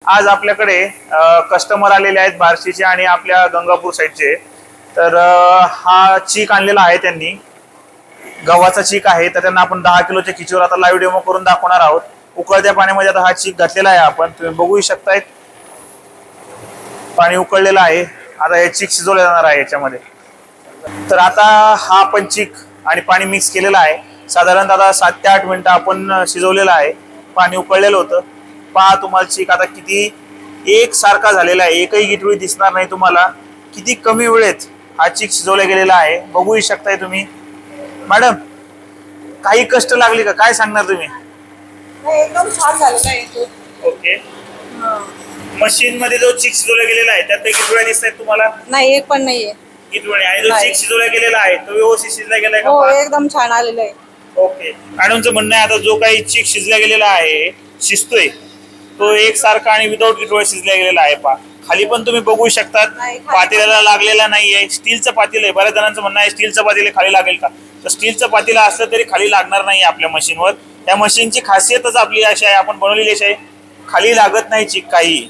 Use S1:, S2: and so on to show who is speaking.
S1: आज आपल्याकडे कस्टमर आलेले आहेत बार्शीचे आणि आपल्या गंगापूर साईडचे. तर हा चीक आणलेला आहे त्यांनी, गव्हाचा चीक आहे. तर त्यांना आपण 10 किलोच्या खिचीवर आता लाईव्ह डेमो करून दाखवणार आहोत. उकळत्या पाण्यामध्ये आता हा चीक घातलेला आहे. आपण तुम्ही बघू शकताय, पाणी उकळलेलं आहे. आता हे चीक शिजवलं जाणार आहे याच्यामध्ये. तर आता हा आपण चीक आणि पाणी मिक्स केलेलं आहे. साधारणतः आता 7 ते 8 मिनिटं आपण शिजवलेलं आहे. पाणी उकळलेलं होतं. पहा तुम्हाला चीक आता किती एकसारखा झालेला आहे. एकही गिठळी दिसणार नाही तुम्हाला. किती कमी वेळेत हा चीक शिजवला गेलेला आहे बघूही शकताय तुम्ही. मॅडम, काही कष्ट लागले का, काय सांगणार तुम्ही?
S2: एकदम छान झालेला आहे.
S1: ओके. मशीन मध्ये जो चीक शिजवला गेलेला आहे त्यात गिठळ्या दिसत आहेत तुम्हाला?
S2: नाही, एक पण नाहीये.
S1: गिठळ्या आणि जो चीक शिजवला गेलेला आहे तो व्यवस्थित शिजला गेलाय
S2: हो,
S1: का?
S2: एकदम छान आलेलं आहे.
S1: ओके. मॅडमचं म्हणणं आहे आता जो काही चीक शिजला गेलेला आहे, शिजतोय तो एकसारखा आणि विदाऊट गिठळ्या शिजला गेलेला आहे. पहा खाली पण तुम्ही बघू शकतात,
S2: नाही, खाली
S1: पातेल्याला लागलेला नाहीये. स्टीलचं पातेलं आहे. बऱ्याच जणांचं म्हणणं आहे स्टीलचं पातेलं खाली लागेल का, तर स्टीलचं पातेलं असलं तरी खाली लागणार नाही आपल्या मशीनवर. त्या मशीनची खासियतच आपली अशी आहे, आपण बनवलेली अशी आहे, खाली लागत नाही चीक काही.